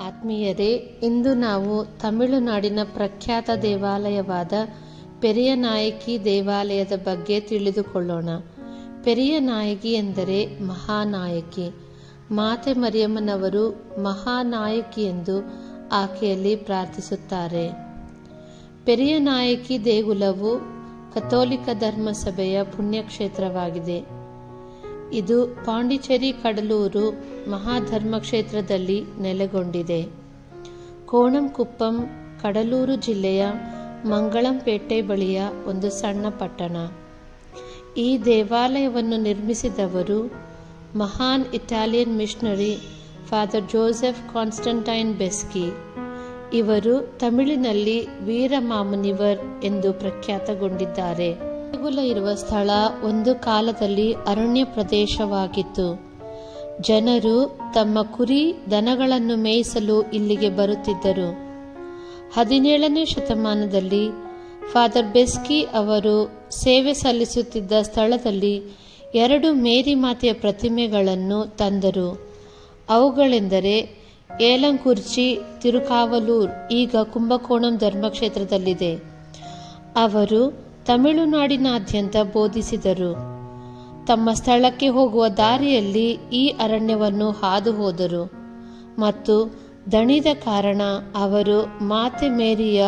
ಆತ್ಮೀಯರೇ, ಇಂದು ನಾವು ತಮಿಳುನಾಡಿನ ಪ್ರಖ್ಯಾತ ದೇವಾಲಯವಾದ ಪೆರಿಯನಾಯಕಿ ದೇವಾಲಯದ ಬಗ್ಗೆ ತಿಳಿದುಕೊಳ್ಳೋಣ. ಪೆರಿಯನಾಯಕಿ ಎಂದರೆ ಮಹಾನಾಯಕಿ. ಮಾತೆ ಮರಿಯಮ್ಮನವರು ಮಹಾನಾಯಕಿ ಎಂದು ಆಕೆಯಲ್ಲಿ ಪ್ರಾರ್ಥಿಸುತ್ತಾರೆ. ಪೆರಿಯನಾಯಕಿ ದೇಗುಲವು ಕಥೋಲಿಕ ಧರ್ಮಸಭೆಯ ಪುಣ್ಯಕ್ಷೇತ್ರವಾಗಿದೆ. ಇದು ಪಾಂಡಿಚೇರಿ ಕಡಲೂರು ಮಹಾಧರ್ಮಕ್ಷೇತ್ರದಲ್ಲಿ ನೆಲೆಗೊಂಡಿದೆ. ಕೋಣಂಕುಪ್ಪಂ ಕಡಲೂರು ಜಿಲ್ಲೆಯ ಮಂಗಳಂಪೇಟೆ ಬಳಿಯ ಒಂದು ಸಣ್ಣ ಪಟ್ಟಣ. ಈ ದೇವಾಲಯವನ್ನು ನಿರ್ಮಿಸಿದವರು ಮಹಾನ್ Italian missionary father Joseph Constantine Beschi. ಇವರು ತಮಿಳಿನಲ್ಲಿ ವೀರಮಾಮುನಿವರ್ ಎಂದು ಪ್ರಖ್ಯಾತಗೊಂಡಿದ್ದಾರೆ. ದೇಗುಲ ಇರುವ ಸ್ಥಳ ಒಂದು ಕಾಲದಲ್ಲಿ ಅರಣ್ಯ ಪ್ರದೇಶವಾಗಿತ್ತು. ಜನರು ತಮ್ಮ ಕುರಿ ದನಗಳನ್ನು ಮೇಯಿಸಲು ಇಲ್ಲಿಗೆ ಬರುತ್ತಿದ್ದರು. 17ನೇ ಶತಮಾನದಲ್ಲಿ ಫಾದರ್ ಬೆಸ್ಕಿ ಅವರು ಸೇವೆ ಸಲ್ಲಿಸುತ್ತಿದ್ದ ಸ್ಥಳದಲ್ಲಿ 2 ಮೇರಿ ಮಾತೆಯ ಪ್ರತಿಮೆಗಳನ್ನು ತಂದರು. ಅವುಗಳೆಂದರೆ ಏಲಂಕುರ್ಚಿ ತಿರುಕಾವಲೂರ್, ಈಗ ಕುಂಭಕೋಣಂ ಧರ್ಮಕ್ಷೇತ್ರದಲ್ಲಿದೆ. ಅವರು ತಮಿಳುನಾಡಿನಾದ್ಯಂತ ಬೋಧಿಸಿದರು. ತಮ್ಮ ಸ್ಥಳಕ್ಕೆ ಹೋಗುವ ದಾರಿಯಲ್ಲಿ ಈ ಅರಣ್ಯವನ್ನು ಹಾದು ಹೋದರು ಮತ್ತು ದಣಿದ ಕಾರಣ ಅವರು ಮಾತೆ ಮೇರಿಯ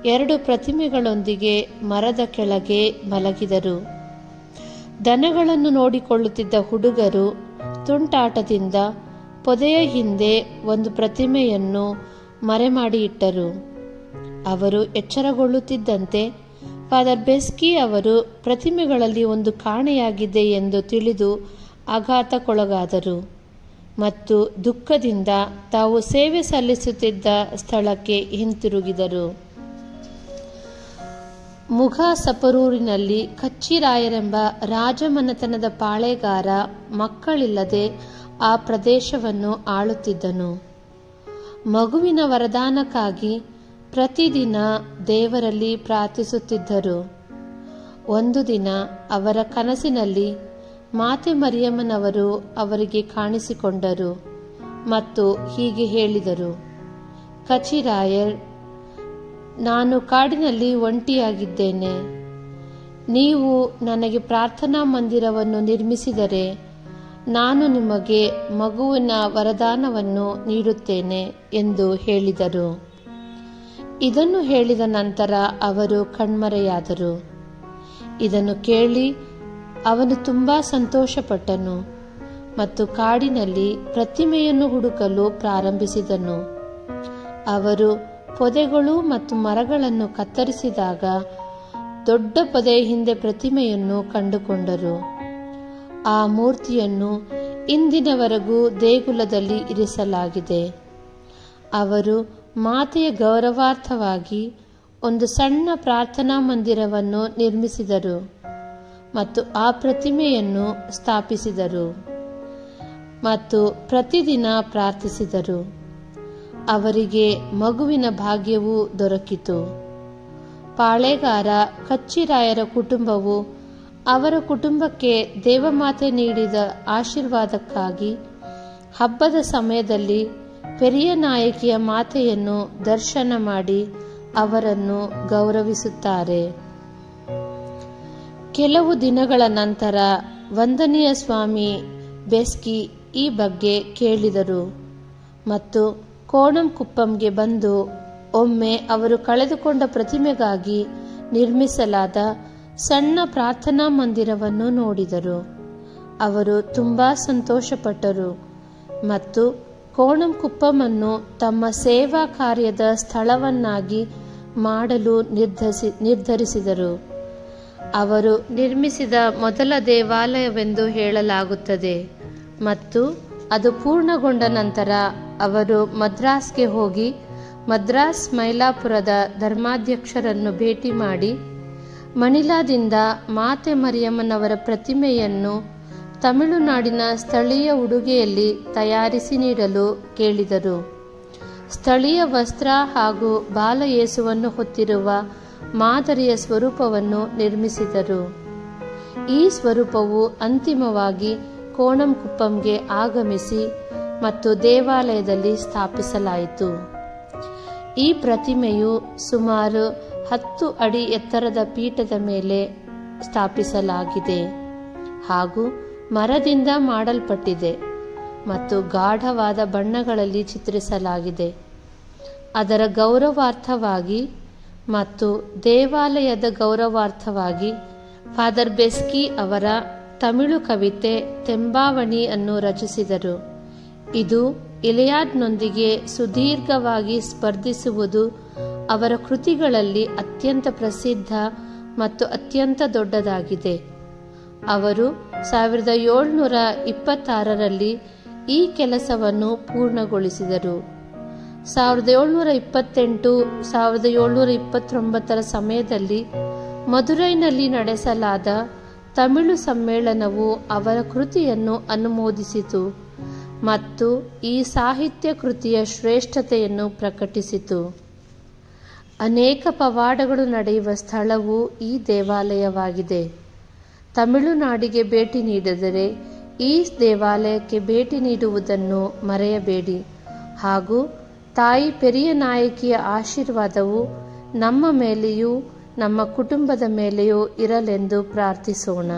2 ಪ್ರತಿಮೆಗಳೊಂದಿಗೆ ಮರದ ಕೆಳಗೆ ಮಲಗಿದರು. ದನಗಳನ್ನು ನೋಡಿಕೊಳ್ಳುತ್ತಿದ್ದ ಹುಡುಗರು ತುಂಟಾಟದಿಂದ ಪೊದೆಯ ಹಿಂದೆ ಒಂದು ಪ್ರತಿಮೆಯನ್ನು ಮರೆಮಾಡಿ ಇಟ್ಟರು. ಅವರು ಎಚ್ಚರಗೊಳ್ಳುತ್ತಿದ್ದಂತೆ ಫಾದರ್ ಬೆಸ್ಕಿ ಅವರು ಪ್ರತಿಮೆಗಳಲ್ಲಿ ಒಂದು ಕಾಣೆಯಾಗಿದೆ ಎಂದು ತಿಳಿದು ಆಘಾತಕ್ಕೊಳಗಾದರು ಮತ್ತು ದುಃಖದಿಂದ ತಾವು ಸೇವೆ ಸಲ್ಲಿಸುತ್ತಿದ್ದ ಸ್ಥಳಕ್ಕೆ ಹಿಂತಿರುಗಿದರು. ಮುಘಸಪರೂರಿನಲ್ಲಿ ಕಚ್ಚಿರಾಯರೆಂಬ ರಾಜಮನೆತನದ ಪಾಳೆಗಾರ ಮಕ್ಕಳಿಲ್ಲದೆ ಆ ಪ್ರದೇಶವನ್ನು ಆಳುತ್ತಿದ್ದನು. ಮಗುವಿನ ವರದಾನಕ್ಕಾಗಿ ಪ್ರತಿದಿನ ದೇವರಲ್ಲಿ ಪ್ರಾರ್ಥಿಸುತ್ತಿದ್ದರು. ಒಂದು ದಿನ ಅವರ ಕನಸಿನಲ್ಲಿ ಮಾತೆ ಮರಿಯಮ್ಮನವರು ಅವರಿಗೆ ಕಾಣಿಸಿಕೊಂಡರು ಮತ್ತು ಹೀಗೆ ಹೇಳಿದರು: ಕಚಿರಾಯರ್, ನಾನು ಕಾಡಿನಲ್ಲಿ ಒಂಟಿಯಾಗಿದ್ದೇನೆ. ನೀವು ನನಗೆ ಪ್ರಾರ್ಥನಾ ಮಂದಿರವನ್ನು ನಿರ್ಮಿಸಿದರೆ ನಾನು ನಿಮಗೆ ಮಗುವಿನ ವರದಾನವನ್ನು ನೀಡುತ್ತೇನೆ ಎಂದು ಹೇಳಿದರು. ಇದನ್ನು ಹೇಳಿದ ನಂತರ ಅವರು ಕಣ್ಮರೆಯಾದರು. ಇದನ್ನು ಕೇಳಿ ಅವನು ತುಂಬಾ ಸಂತೋಷಪಟ್ಟನು ಮತ್ತು ಕಾಡಿನಲ್ಲಿ ಪ್ರತಿಮೆಯನ್ನು ಹುಡುಕಲು ಪ್ರಾರಂಭಿಸಿದನು. ಅವರು ಪೊದೆಗಳು ಮತ್ತು ಮರಗಳನ್ನು ಕತ್ತರಿಸಿದಾಗ ದೊಡ್ಡ ಪೊದೆಯ ಹಿಂದೆ ಪ್ರತಿಮೆಯನ್ನು ಕಂಡುಕೊಂಡರು. ಆ ಮೂರ್ತಿಯನ್ನು ಇಂದಿನವರೆಗೂ ದೇಗುಲದಲ್ಲಿ ಇರಿಸಲಾಗಿದೆ. ಅವರು ಮಾತೆಯ ಗೌರವಾರ್ಥವಾಗಿ ಒಂದು ಸಣ್ಣ ಪ್ರಾರ್ಥನಾ ಮಂದಿರವನ್ನು ನಿರ್ಮಿಸಿದರು ಮತ್ತು ಆ ಪ್ರತಿಮೆಯನ್ನು ಸ್ಥಾಪಿಸಿದರು ಮತ್ತು ಪ್ರತಿದಿನ ಪ್ರಾರ್ಥಿಸಿದರು. ಅವರಿಗೆ ಮಗುವಿನ ಭಾಗ್ಯವೂ ದೊರಕಿತು. ಪಾಳೆಗಾರ ಕಚ್ಚಿರಾಯರ ಕುಟುಂಬವು ಅವರ ಕುಟುಂಬಕ್ಕೆ ದೇವಮಾತೆ ನೀಡಿದ ಆಶೀರ್ವಾದಕ್ಕಾಗಿ ಹಬ್ಬದ ಸಮಯದಲ್ಲಿ ಪೆರಿಯನಾಯಕಿಯ ಮಾತೆಯನ್ನು ದರ್ಶನ ಮಾಡಿ ಅವರನ್ನು ಗೌರವಿಸುತ್ತಾರೆ. ಕೆಲವು ದಿನಗಳ ನಂತರ ವಂದನೀಯ ಸ್ವಾಮಿ ಬೆಸ್ಕಿ ಈ ಬಗ್ಗೆ ಕೇಳಿದರು ಮತ್ತು ಕೋಣಂಕುಪ್ಪಂಗೆ ಬಂದು ಒಮ್ಮೆ ಅವರು ಕಳೆದುಕೊಂಡ ಪ್ರತಿಮೆಗಾಗಿ ನಿರ್ಮಿಸಲಾದ ಸಣ್ಣ ಪ್ರಾರ್ಥನಾ ಮಂದಿರವನ್ನು ನೋಡಿದರು. ಅವರು ತುಂಬಾ ಸಂತೋಷಪಟ್ಟರು ಮತ್ತು ಕೋಣಂಕುಪ್ಪಮನ್ನು ತಮ್ಮ ಸೇವಾ ಕಾರ್ಯದ ಸ್ಥಳವನ್ನಾಗಿ ಮಾಡಲು ನಿರ್ಧರಿಸಿದರು. ಅವರು ನಿರ್ಮಿಸಿದ ಮೊದಲ ದೇವಾಲಯವೆಂದು ಹೇಳಲಾಗುತ್ತದೆ ಮತ್ತು ಅದು ಪೂರ್ಣಗೊಂಡ ನಂತರ ಅವರು ಮದ್ರಾಸ್ಗೆ ಹೋಗಿ ಮದ್ರಾಸ್ ಮೈಲಾಪುರದ ಧರ್ಮಾಧ್ಯಕ್ಷರನ್ನು ಭೇಟಿ ಮಾಡಿ ಮಣಿಲಾದಿಂದ ಮಾತೆ ಮರಿಯಮ್ಮನವರ ಪ್ರತಿಮೆಯನ್ನು ತಮಿಳುನಾಡಿನ ಸ್ಥಳೀಯ ಉಡುಗೆಯಲ್ಲಿ ತಯಾರಿಸಿ ನೀಡಲು ಕೇಳಿದರು. ಸ್ಥಳೀಯ ವಸ್ತ್ರ ಹಾಗೂ ಬಾಲಯೇಸುವನ್ನು ಹೊತ್ತಿರುವ ಮಾದರಿಯ ಸ್ವರೂಪವನ್ನು ನಿರ್ಮಿಸಿದರು. ಈ ಸ್ವರೂಪವು ಅಂತಿಮವಾಗಿ ಕೋಣಂಕುಪ್ಪಂಗೆ ಆಗಮಿಸಿ ಮತ್ತು ದೇವಾಲಯದಲ್ಲಿ ಸ್ಥಾಪಿಸಲಾಯಿತು. ಈ ಪ್ರತಿಮೆಯು ಸುಮಾರು 10 ಅಡಿ ಎತ್ತರದ ಪೀಠದ ಮೇಲೆ ಸ್ಥಾಪಿಸಲಾಗಿದೆ ಹಾಗೂ ಮರದಿಂದ ಮಾಡಲ್ಪಟ್ಟಿದೆ ಮತ್ತು ಗಾಢವಾದ ಬಣ್ಣಗಳಲ್ಲಿ ಚಿತ್ರಿಸಲಾಗಿದೆ. ಅದರ ಗೌರವಾರ್ಥವಾಗಿ ಮತ್ತು ದೇವಾಲಯದ ಗೌರವಾರ್ಥವಾಗಿ ಫಾದರ್ ಬೆಸ್ಕಿ ಅವರ ತಮಿಳು ಕವಿತೆ ತೆಂಬಾವಣಿ ಅನ್ನು ರಚಿಸಿದರು. ಇದು ಇಲಿಯಾಡ್ನೊಂದಿಗೆ ಸುದೀರ್ಘವಾಗಿ ಸ್ಪರ್ಧಿಸುವುದು ಅವರ ಕೃತಿಗಳಲ್ಲಿ ಅತ್ಯಂತ ಪ್ರಸಿದ್ಧ ಮತ್ತು ಅತ್ಯಂತ ದೊಡ್ಡದಾಗಿದೆ. ಅವರು 1726ರಲ್ಲಿ ಈ ಕೆಲಸವನ್ನು ಪೂರ್ಣಗೊಳಿಸಿದರು. 1728-1729ರ ಸಮಯದಲ್ಲಿ ಮದುರೈನಲ್ಲಿ ನಡೆಸಲಾದ ತಮಿಳು ಸಮ್ಮೇಳನವು ಅವರ ಕೃತಿಯನ್ನು ಅನುಮೋದಿಸಿತು ಮತ್ತು ಈ ಸಾಹಿತ್ಯ ಕೃತಿಯ ಶ್ರೇಷ್ಠತೆಯನ್ನು ಪ್ರಕಟಿಸಿತು. ಅನೇಕ ಪವಾಡಗಳು ನಡೆಯುವ ಸ್ಥಳವು ಈ ದೇವಾಲಯವಾಗಿದೆ. ತಮಿಳುನಾಡಿಗೆ ಭೇಟಿ ನೀಡಿದರೆ ಈ ದೇವಾಲಯಕ್ಕೆ ಭೇಟಿ ನೀಡುವುದನ್ನು ಮರೆಯಬೇಡಿ ಹಾಗೂ ತಾಯಿ ಪೆರಿಯ ನಾಯಕಿಯ ಆಶೀರ್ವಾದವು ನಮ್ಮ ಮೇಲೆಯೂ ನಮ್ಮ ಕುಟುಂಬದ ಮೇಲೆಯೂ ಇರಲೆಂದು ಪ್ರಾರ್ಥಿಸೋಣ.